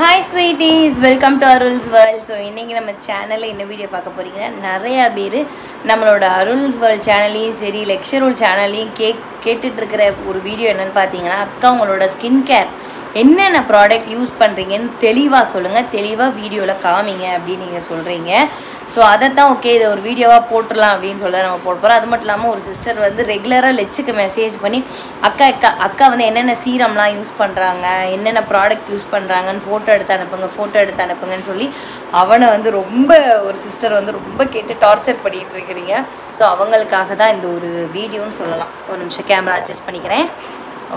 Hi sweeties, welcome to Arul's World. So இன்னைக்கு நம்ம சேனல்ல என்ன வீடியோ பார்க்க போறீங்க? நிறைய பேர் நம்மளோட Arul's World சேனலையும் சரி லெக்சர் சேனலையும் கேட்டுட்டு இருக்கிற ஒரு வீடியோ என்னன்னு பார்த்தீங்கன்னா அக்கா உங்களோட ஸ்கின் கேர் என்னென்ன ப்ராடக்ட் யூஸ் பண்ணுறீங்கன்னு தெளிவாக சொல்லுங்கள், தெளிவாக வீடியோவில் காமிங்க அப்படின்னு நீங்கள் சொல்கிறீங்க. ஸோ அதை தான் ஓகே இதை ஒரு வீடியோவாக போட்டுடலாம் அப்படின்னு சொல்லி நம்ம போட போகிறோம். அது மட்டும் இல்லாமல் ஒரு சிஸ்டர் வந்து ரெகுலராக லெச்சுக்கு மெசேஜ் பண்ணி அக்கா வந்து என்னென்ன சீரம்லாம் யூஸ் பண்ணுறாங்க, என்னென்ன ப்ராடக்ட் யூஸ் பண்ணுறாங்கன்னு ஃபோட்டோ எடுத்து அனுப்புங்கன்னு சொல்லி அவனை வந்து ரொம்ப ஒரு சிஸ்டர் வந்து ரொம்ப கேட்டு டார்ச்சர் பண்ணிகிட்டு இருக்கிறீங்க. ஸோ அவங்களுக்காக தான் இந்த ஒரு வீடியோன்னு சொல்லலாம். ஒரு நிமிஷம் கேமரா அட்ஜஸ்ட் பண்ணிக்கிறேன்.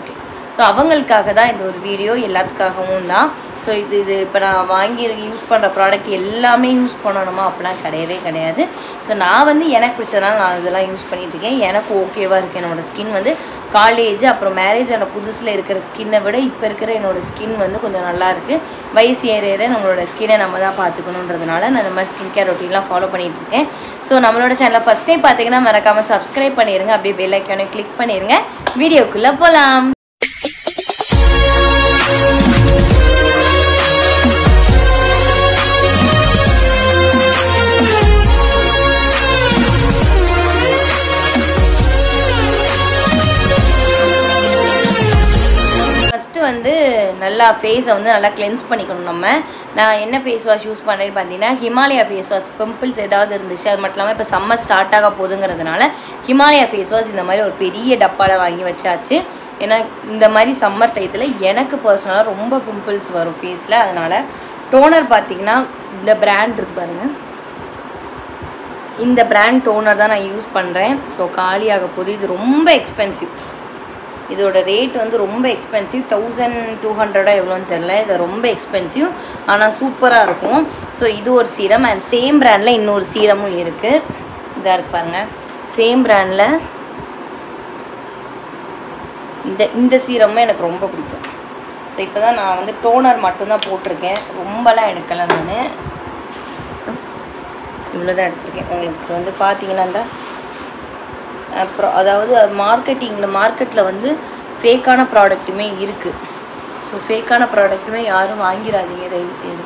ஓகே, ஸோ அவங்களுக்காக தான் இந்த ஒரு வீடியோ, எல்லாத்துக்காகவும் தான். ஸோ இது இப்போ நான் வாங்கி யூஸ் பண்ணுற ப்ராடக்ட் எல்லாமே யூஸ் பண்ணணுமா அப்படிலாம் கிடையாது. ஸோ நான் வந்து எனக்கு பிடிச்சதுனால நான் இதெல்லாம் யூஸ் பண்ணிகிட்ருக்கேன். எனக்கு ஓகேவாக இருக்குது. என்னோடய ஸ்கின் வந்து காலேஜ் அப்புறம் மேரேஜ் ஆன புதுசில் இருக்கிற ஸ்கின்னை விட இப்போ இருக்கிற என்னோடய ஸ்கின் வந்து கொஞ்சம் நல்லா இருக்குது. வயசு ஏற நம்மளோட ஸ்கின்னை நம்ம தான் பார்த்துக்கணுன்றதுனால நான் இந்த மாதிரி ஸ்கின் கேர் ரொட்டீன்லாம் ஃபாலோ பண்ணிகிட்ருக்கேன். ஸோ நம்மளோட சேனலை ஃபஸ்ட் டைம் பார்த்தீங்கன்னா மறக்காமல் சப்ஸ்கிரைப் பண்ணிடுங்க, அப்படியே பெல் ஐக்கானை கிளிக் பண்ணிடுங்க. வீடியோக்குள்ளே போகலாம். வந்து நல்லா ஃபேஸை வந்து நல்லா கிளென்ஸ் பண்ணிக்கணும். நான் என்ன ஃபேஸ் வாஷ் யூஸ் பண்ணுறேன்னு பார்த்தீங்கன்னா ஹிமாலயா ஃபேஸ் வாஷ். பிம்பிள்ஸ் ஏதாவது இருந்துச்சு, அது மட்டும் இல்லாமல் இப்போ சம்மர் ஸ்டார்ட் ஆக போகுதுங்கிறதுனால ஹிமாலயா ஃபேஸ் வாஷ் இந்த மாதிரி ஒரு பெரிய டப்பாவில் வாங்கி வச்சாச்சு. ஏன்னா இந்த மாதிரி சம்மர் டயத்தில் எனக்கு பர்சனலாக ரொம்ப பிம்பிள்ஸ் வரும் ஃபேஸில். அதனால் டோனர் பார்த்திங்கன்னா இந்த பிராண்ட் இருக்கு பாருங்கள், இந்த பிராண்ட் டோனர் தான் நான் யூஸ் பண்ணுறேன். ஸோ காலியாக போகுது. இது ரொம்ப எக்ஸ்பென்சிவ். இதோட ரேட் வந்து ரொம்ப எக்ஸ்பென்சிவ், 1200 எவ்வளோன்னு தெரில. இது ரொம்ப எக்ஸ்பென்சிவ், ஆனால் சூப்பராக இருக்கும். ஸோ இது ஒரு சீரம். அண்ட் சேம் பிராண்டில் இன்னொரு சீரமும் இருக்குது. இதாக இருக்கு பாருங்கள், சேம் பிராண்டில் இந்த சீரமும் எனக்கு ரொம்ப பிடிக்கும். ஸோ இப்போ தான் நான் வந்து டோனர் மட்டும்தான் போட்டிருக்கேன், ரொம்பலாம் எடுக்கலை. நான் இவ்வளோ தான் எடுத்திருக்கேன். உங்களுக்கு வந்து பார்த்தீங்கன்னா இந்த அப்புறம் அதாவது மார்க்கெட்டில் வந்து ஃபேக்கான ப்ராடக்ட்டுமே இருக்குது. ஸோ ஃபேக்கான ப்ராடக்ட்டுமே யாரும் வாங்கிடாதீங்க தயவு செய்து.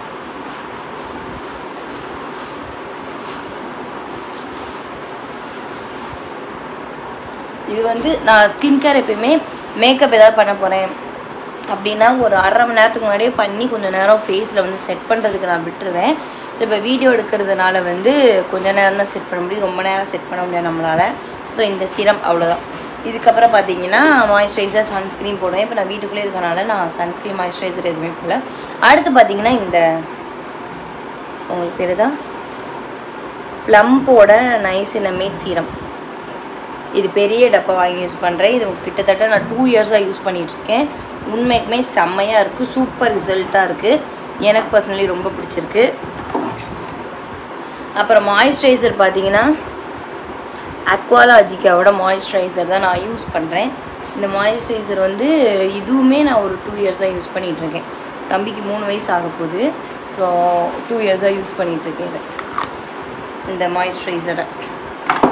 இது வந்து நான் ஸ்கின் கேர் எப்பயுமே மேக்கப் ஏதாவது பண்ண போகிறேன் அப்படின்னா ஒரு 1/2 மணி நேரத்துக்கு முன்னாடியே பண்ணி கொஞ்சம் நேரம் ஃபேஸில் வந்து செட் பண்ணுறதுக்கு நான் விட்டுருவேன். ஸோ இப்போ வீடியோ எடுக்கிறதுனால வந்து கொஞ்சம் நேரம் தான் செட் பண்ண முடியும், ரொம்ப நேரம் செட் பண்ண முடியாது நம்மளால். ஸோ இந்த சீரம் அவ்வளோதான். இதுக்கப்புறம் பார்த்தீங்கன்னா மாய்ஸ்சரைசர், சன்ஸ்க்ரீன் போடுவேன். இப்போ நான் வீட்டுக்குள்ளே இருக்கனால நான் சன்ஸ்க்ரீன் மாய்ஸ்சரைசர் எதுவுமே போடல. அடுத்து பார்த்தீங்கன்னா இந்த உங்களுக்கு தெரியுதா ப்ளம்போட நைசினமேட் சீரம். இது பெரிய டப்பா வாங்கி யூஸ் பண்ணுறேன். இது கிட்டத்தட்ட நான் 2 இயர்ஸாக யூஸ் பண்ணிகிட்ருக்கேன். உண்மைக்குமே செம்மையாக இருக்குது, சூப்பர் ரிசல்ட்டாக இருக்குது. எனக்கு பர்சனலி ரொம்ப பிடிச்சிருக்கு. அப்புறம் மாய்ஸ்சரைசர் பார்த்தீங்கன்னா அக்வாலாஜிக்காவோட மாய்ஸ்சரைசர் தான் நான் யூஸ் பண்ணுறேன். இந்த மாய்ஸ்சரைசர் வந்து இதுவுமே நான் ஒரு 2 இயர்ஸாக யூஸ் பண்ணிகிட்ருக்கேன். தம்பிக்கு 3 வயசு ஆக போகுது. ஸோ 2 இயர்ஸாக யூஸ் பண்ணிகிட்ருக்கேன் இந்த மாய்ஸ்சரைசரை.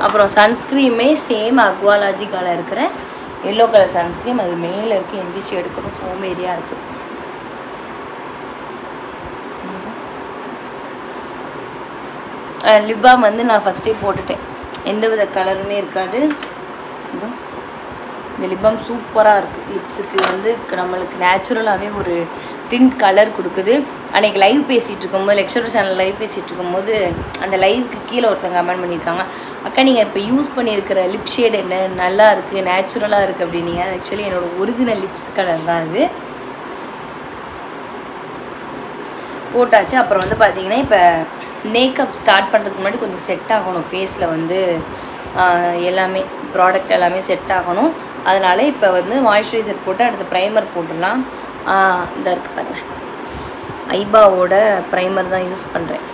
அப்புறம் சன்ஸ்க்ரீமே சேம் அக்வாலாஜிக்கால இருக்கிற எல்லோ கலர் சன்ஸ்க்ரீம். அது மேலே இருக்குது, எந்திரிச்சு எடுக்கணும், சோம்பேறியாக இருக்குது. லிப் பாம் வந்து நான் ஃபஸ்ட்டே போட்டுட்டேன், எந்த வித கலருமே இருக்காது. இந்த லிப் பாம் சூப்பராக இருக்குது. லிப்ஸுக்கு வந்து நம்மளுக்கு நேச்சுரலாகவே ஒரு டிண்ட் கலர் கொடுக்குது. அன்றைக்கி லைவ் பேசிகிட்டு இருக்கும்போது, லெக்சர் சேனல் லைவ் பேசிகிட்டு இருக்கும்போது அந்த லைவுக்கு கீழே ஒருத்தங்க கமெண்ட் பண்ணியிருக்காங்க, அக்கா நீங்கள் இப்போ யூஸ் பண்ணியிருக்கிற லிப் ஷேட் என்ன நல்லா இருக்குது, நேச்சுரலாக இருக்குது அப்படின்னீங்க. அது ஆக்சுவலி என்னோடய ஒரிஜினல் லிப்ஸ் கலர் தான் அது. போட்டாச்சு. அப்புறம் வந்து பார்த்திங்கன்னா இப்போ மேக்கப் ஸ்டார்ட் பண்ணுறதுக்கு முன்னாடி கொஞ்சம் செட் ஆகணும் ஃபேஸில் வந்து எல்லாமே ப்ராடக்ட் எல்லாமே செட் ஆகணும். அதனால் இப்போ வந்து மாய்ஸ்சரைசர் போட்டு அடுத்து ப்ரைமர் போட்டுடலாம். இந்த இருக்கு பாருங்கள், ஐபாவோட ப்ரைமர் தான் யூஸ் பண்ணுறேன்.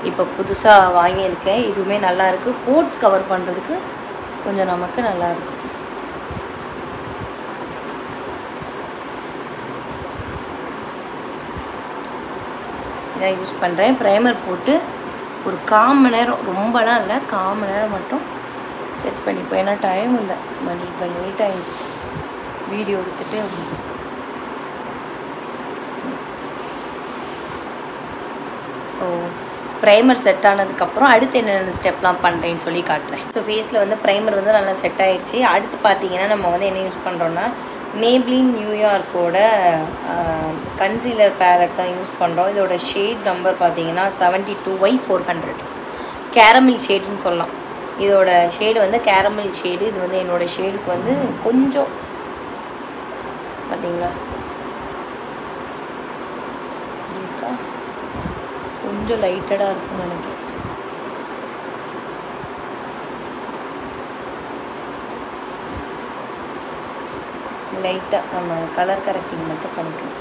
இப்போ புதுசாக வாங்கியிருக்கேன். இதுவுமே நல்லாயிருக்கு. போர்ட்ஸ் கவர் பண்ணுறதுக்கு கொஞ்சம் நமக்கு நல்லாயிருக்கும். இதான் யூஸ் பண்ணுறேன். ப்ரைமர் போட்டு ஒரு 1/4 மணி நேரம், ரொம்பலாம் இல்லை, 1/4 மணி நேரம் மட்டும் செட் பண்ணிப்போம். ஏன்னா டைம் இல்லை, மணி இப்போ லேட் ஆகிடுச்சு. வீடியோ எடுத்துகிட்டு ஸோ ப்ரைமர் செட் ஆனதுக்கப்புறம் அடுத்து என்னென்ன ஸ்டெப்லாம் பண்ணுறேன்னு சொல்லி காட்டுறேன். ஸோ ஃபேஸில் வந்து ப்ரைமர் வந்து நல்லா செட் ஆகிடுச்சு. அடுத்து பார்த்தீங்கன்னா நம்ம வந்து என்ன யூஸ் பண்ணுறோன்னா மேப்ளின் நியூயார்க்கோட கன்சீலர் பேலட் தான் யூஸ் பண்ணுறோம். இதோட ஷேட் நம்பர் பார்த்தீங்கன்னா 72Y400 கேரமில் ஷேடுன்னு சொல்லலாம். இதோட ஷேடு வந்து கேரமில் ஷேடு. இது வந்து என்னோடய ஷேடுக்கு வந்து கொஞ்சம் பார்த்தீங்களா இருக்கா, கொஞ்சம் லைட்டடாக இருக்கும்னு நினைக்கிறேன். லைட்டாக நம்ம கலர் கரெக்டிங் மட்டும் பண்ணிக்கலாம்.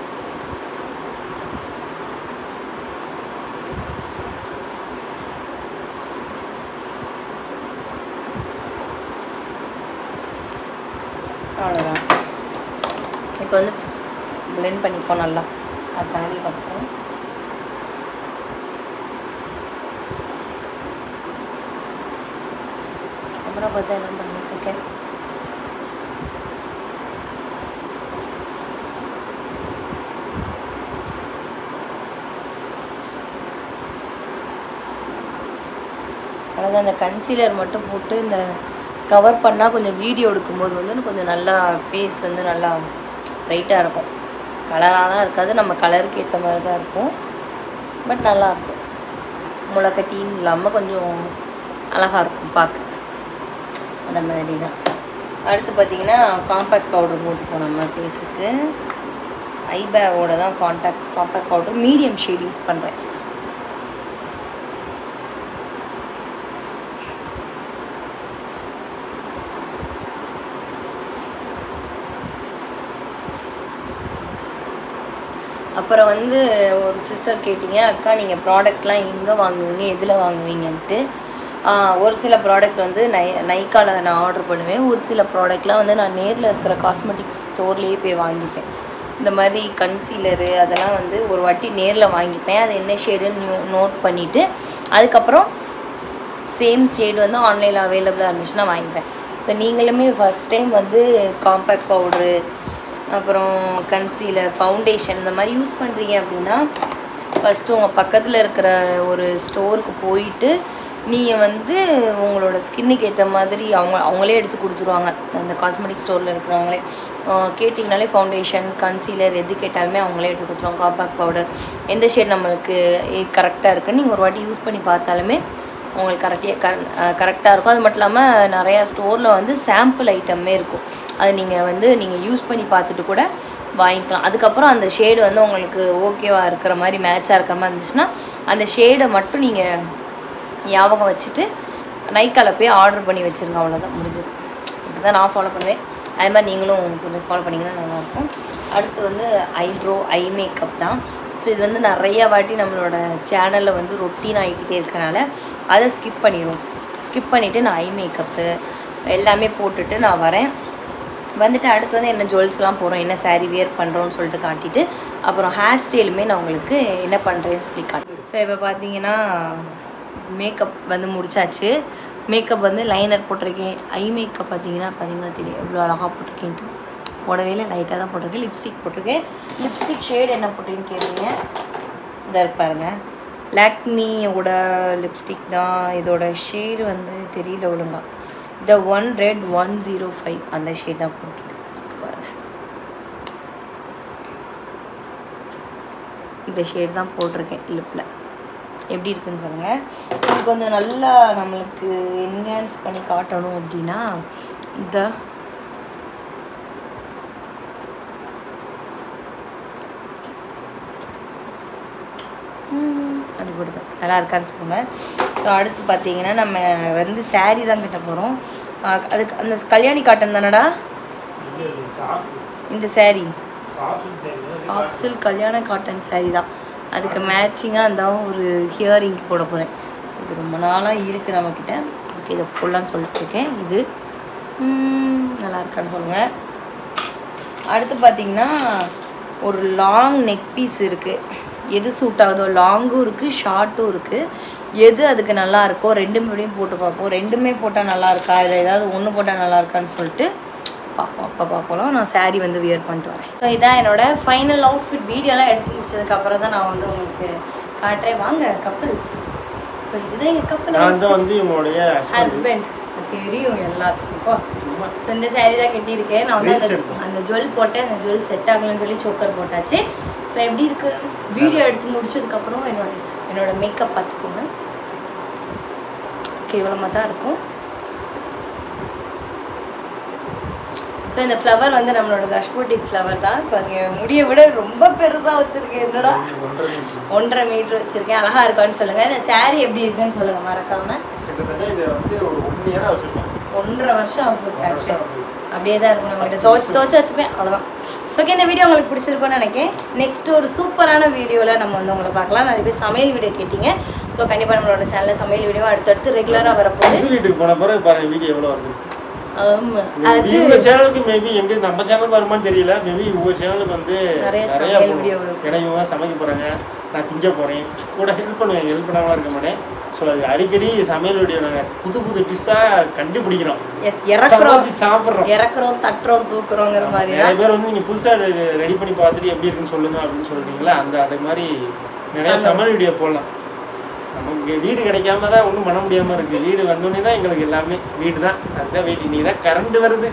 அவ்வளோதான். இப்போ வந்து பிளெண்ட் பண்ணிப்போம் நல்லா. அது கண்ணாடி பார்த்துக்கிறேன். அப்புறம் பார்த்தா என்ன பண்ணிட்டு இருக்கேன். அதாவது அந்த கன்சீலர் மட்டும் போட்டு இந்த கவர் பண்ணால் கொஞ்சம் வீடியோ எடுக்கும்போது வந்து கொஞ்சம் நல்லா ஃபேஸ் வந்து நல்லா ப்ரைட்டாக இருக்கும். கலராலாம் இருக்காது, நம்ம கலருக்கு ஏற்ற மாதிரி தான் இருக்கும். பட் நல்லாயிருக்கும். முளைக்கட்டின்னு இல்லாமல் கொஞ்சம் அழகாக இருக்கும் பார்க்க. அந்த மாதிரி தான். அடுத்து பார்த்திங்கன்னா காம்பேக்ட் பவுடர் போட்டுப்போம் நம்ம ஃபேஸுக்கு. ஐபேவோட தான் compact powder medium shade use பண்ணுறேன். அப்புறம் வந்து ஒரு சிஸ்டர் கேட்டிங்க, அக்கா நீங்கள் ப்ராடக்ட்லாம் எங்கே வாங்குவீங்க, எதில் வாங்குவீங்கன்ட்டு. ஒரு சில ப்ராடக்ட் வந்து நைக்காவில் நான் ஆர்டர் பண்ணுவேன். ஒரு சில ப்ராடக்ட்லாம் வந்து நான் நேரில் இருக்கிற காஸ்மெட்டிக்ஸ் ஸ்டோர்லேயே போய் வாங்கிப்பேன். இந்த மாதிரி கன்சீலரு அதெல்லாம் வந்து ஒரு வாட்டி நேரில் வாங்கிப்பேன். அது என்ன ஷேடுன்னு நோட் பண்ணிவிட்டு அதுக்கப்புறம் சேம் ஷேடு வந்து ஆன்லைனில் அவைலபிளாக இருந்துச்சுன்னா வாங்கிப்பேன். இப்போ நீங்களுமே ஃபஸ்ட் டைம் வந்து காம்பேக்ட் பவுட்ரு அப்புறம் கன்சீலர் ஃபவுண்டேஷன் இந்த மாதிரி யூஸ் பண்ணுறீங்க அப்படின்னா ஃபஸ்ட்டு உங்கள் பக்கத்தில் இருக்கிற ஒரு ஸ்டோருக்கு போயிட்டு நீங்கள் வந்து உங்களோட ஸ்கின்னுக்கு ஏற்ற மாதிரி அவங்களே எடுத்து கொடுத்துருவாங்க. அந்த காஸ்மெட்டிக் ஸ்டோரில் இருக்கிறவங்களே கேட்டிங்கனாலே ஃபவுண்டேஷன் கன்சீலர் எது கேட்டாலுமே அவங்களே எடுத்து கொடுத்துருவாங்க. காம்பேக்ட் பவுடர் எந்த ஷேட் நம்மளுக்கு கரெக்டாக இருக்குன்னு நீங்கள் ஒரு வாட்டி யூஸ் பண்ணி பார்த்தாலுமே உங்களுக்கு கரெக்டாக இருக்கும். அது மட்டும் இல்லாமல் நிறையா ஸ்டோரில் வந்து சாம்பிள் ஐட்டமே இருக்கும். அது நீங்கள் யூஸ் பண்ணி பார்த்துட்டு கூட வாங்கிக்கலாம். அதுக்கப்புறம் அந்த ஷேடு வந்து உங்களுக்கு ஓகேவாக இருக்கிற மாதிரி மேட்சாக இருக்கிற மாதிரி இருந்துச்சுன்னா அந்த ஷேடை மட்டும் நீங்கள் ஞாபகம் வச்சுட்டு நைக்காவில் போய் ஆர்டர் பண்ணி வச்சுருங்க. அவ்வளோதான், முடிஞ்சது. இப்படி தான் நான் ஃபாலோ பண்ணுவேன். அது மாதிரி நீங்களும் கொஞ்சம் ஃபாலோ பண்ணிங்கன்னா நல்லாயிருக்கும். அடுத்து வந்து ஐப்ரோ ஐ மேக்கப் தான். ஸோ இது வந்து நிறையா வாட்டி நம்மளோட சேனலில் வந்து ரொட்டீன் ஆகிக்கிட்டே இருக்கனால அதை ஸ்கிப் பண்ணிவிட்டு நான் ஐ மேக்கப்பு எல்லாமே போட்டுட்டு நான் வரேன். வந்துட்டு அடுத்து வந்து என்ன ஜுவல்ஸ்லாம் போகிறோம், என்ன சாரீ வியர் பண்ணுறோன்னு சொல்லிட்டு காட்டிட்டு அப்புறம் ஹேர் ஸ்டைலுமே நான் உங்களுக்கு என்ன பண்ணுறேன்னு சொல்லி காட்டுறேன். ஸோ இப்போ பார்த்தீங்கன்னா மேக்கப் வந்து முடிச்சாச்சு. மேக்கப் வந்து லைனர் போட்டிருக்கேன். ஐ மேக்கப் பார்த்தீங்கன்னா தெரியும் எவ்வளோ அழகாக போட்டிருக்கேன்ட்டு. போடவே இல்லை, லைட்டாக தான் போட்டிருக்கேன். லிப்ஸ்டிக் போட்டிருக்கேன். லிப்ஸ்டிக் ஷேட் என்ன போட்டேன்னு கேட்டீங்க, இந்த இருக்கு பாருங்கள், லாக்மியோட லிப்ஸ்டிக் தான். இதோட ஷேடு வந்து தெரியல ஒழுங்கா. The One Red 105 அந்த ஷேட் தான் போட்டிருக்கேன் பாருங்கள். இந்த ஷேட் தான் போட்டிருக்கேன் லிப்பில். எப்படி இருக்குன்னு சொல்லுங்கள். இது கொஞ்சம் நல்லா நம்மளுக்கு என்ஹான்ஸ் பண்ணி காட்டணும் அப்படின்னா இந்த அப்படி போட்டுப்பேன். நல்லா இருக்கான்னு சொல்லுங்கள். ஸோ அடுத்து பார்த்தீங்கன்னா நம்ம வந்து சாரீ தான் கட்ட போகிறோம். அதுக்கு அந்த கல்யாணி காட்டன் தானடா இந்த சாரீ, சாஃப்ட் சில்க் கல்யாண காட்டன் சாரீ தான். அதுக்கு மேட்சிங்காக இருந்தாலும் ஒரு ஹியரிங் போட போகிறேன். இது ரொம்ப நாளாக இருக்குது நம்மக்கிட்ட. ஓகே, இதை போடலான்னு சொல்லிட்டு இருக்கேன். இது நல்லா இருக்கான்னு சொல்லுங்கள். அடுத்து பார்த்தீங்கன்னா ஒரு லாங் நெக் பீஸ் இருக்குது. எது சூட் ஆகுதோ, லாங்கும் இருக்குது ஷார்ட்டும் இருக்குது. எது அதுக்கு நல்லா இருக்கோ ரெண்டுமே போட்டு பார்ப்போம். ரெண்டுமே போட்டால் நல்லா இருக்கா இல்லை ஏதாவது ஒன்று போட்டால் நல்லா இருக்கான்னு சொல்லிட்டு பார்ப்போம். அப்போ பார்ப்போம். நான் சாரீ வந்து வியர் பண்ணிட்டு வரேன். ஸோ இதான் என்னோடய ஃபைனல் அவுட்ஃபிட். வீடியோலாம் எடுத்து முடிச்சதுக்கப்புறம் தான் நான் வந்து உங்களுக்கு காட்டுறேன் வாங்க கப்பல்ஸ். ஸோ இதுதான் எங்கள் கப்பல். நான் தான் வந்து இவங்களுடைய ஹஸ்பண்ட் தெரியும் எல்லாத்துக்கும். ஸோ இந்த சாரீ தான் கட்டியிருக்கேன். நான் வந்து அந்த ஜுவல் போட்டேன். அந்த ஜுவல் செட் ஆகலன்னு சொல்லி சோக்கர் போட்டாச்சு. ஸோ எப்படி இருக்குது வீடியோ எடுத்து முடிச்சதுக்கப்புறம் என்னோட மேக்கப் பார்த்துக்கோங்க. கேவலமாக தான் இருக்கும். ஸோ இந்த ஃப்ளவர் வந்து நம்மளோட தஷ்போட்டிக் ஃப்ளவர் தான். பாருங்க முடியை விட ரொம்ப பெருசாக வச்சுருக்கேன். என்னடா 1.5 மீட்டர் வச்சுருக்கேன். அழகாக இருக்கான்னு சொல்லுங்கள். இந்த சாரீ எப்படி இருக்குன்னு சொல்லுங்கள் மறக்காமல். 1.5 வருஷம் ஆகும் ஆக்சுவலி. அப்படியே தான் இருக்கும். நம்ம கிட்ட துவச்சி வச்சுப்பேன் அவ்வளோதான். ஸோ ஓகே இந்த வீடியோ உங்களுக்கு பிடிச்சிருக்கும்னு நினைக்கிறேன். நெக்ஸ்ட் ஒரு சூப்பரான வீடியோவில் நம்ம வந்து உங்களை பார்க்கலாம். நிறைய பேர் சமையல் வீடியோ கேட்டிங்க. ஸோ கண்டிப்பாக நம்மளோட சேனலில் சமையல் வீடியோ அடுத்தடுத்து ரெகுலராக வரப்போகுது. வீட்டுக்கு போன பிறகு பாருங்க வீடியோ எவ்வளோ வருது. அது உங்க சேனலுக்கு மேபி எங்க நம்ம சேனலுக்கு வருமானு தெரியல. மேபி உங்க சேனலுக்கு வந்து நிறைய வீடியோ ஏன்னா இவங்க தான் சமைக்க போறாங்க, நான் திங்க போறேன், கூட ஹெல்ப் பண்ணுவேன். ஹெல்ப் பண்ணாமலாம் இருக்க மாட்டேன். ஸோ அது அடிக்கடி சமையல் வீடியோ நாங்கள் புது டிஷ்ஷாக கண்டுபிடிக்கிறோம், சாப்பிட்றோம், இறக்குறோம், தட்டுறோம், தூக்குறோங்கிற மாதிரி. நிறைய பேர் வந்து நீங்கள் புதுசாக ரெடி பண்ணி பார்த்துட்டு எப்படி இருக்குன்னு சொல்லுங்க அப்படின்னு சொல்றீங்களா. அது மாதிரி நிறைய சமையல் வீடியோ போடலாம். நமக்கு வீடு கிடைக்காம தான் ஒன்றும் பண்ண முடியாமல் இருக்குது. வீடு வந்தோடனே தான் எங்களுக்கு எல்லாமே வீடு தான். அதுதான் வீடு. இன்னைக்கு தான் கரண்ட் வருது.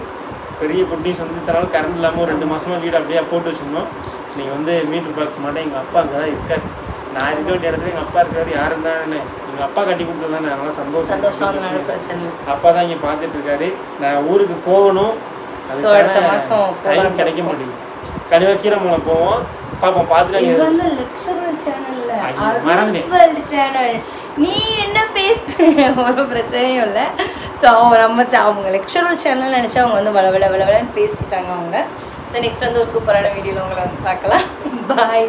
பெரிய குட்டீஸ் வந்து தராலும் கரண்ட் இல்லாமல் ஒரு 2 மாதமாக வீடு அப்படியே போட்டு வச்சுருந்தோம். நீங்கள் வந்து மீட்டர் பாக்ஸ் மாட்டேன். எங்கள் அப்பா அங்கே தான் இருக்காது. நான் இருக்க வேண்டிய இடத்துல எங்கள் அப்பா இருக்காரு. யாரும் தானே எங்கள் அப்பா கட்டி கொடுத்தது தானே. அதெல்லாம் சந்தோஷம். அப்பா தான் இங்கே பார்த்துட்டு இருக்காரு. நான் ஊருக்கு போகணும். அடுத்த மாதம் டைம் கிடைக்க மாட்டேங்குது. கழிவாக கீரமூலம் போவோம் பாப்போம். பார்த்துட்டு இது வந்து லெக்சரல் சேனல்ல அருள்ஸ் சேனல். நீ என்ன பேசுற ஒரு பிரச்சனையும் இல்லை. ஸோ அவங்க லெக்சரல் சேனல் நினச்சா அவங்க வந்து வளவளன்னு பேசிட்டாங்க அவங்க. ஸோ நெக்ஸ்ட் வந்து ஒரு சூப்பரான வீடியோவில் உங்களை வந்து பார்க்கலாம். பாய்.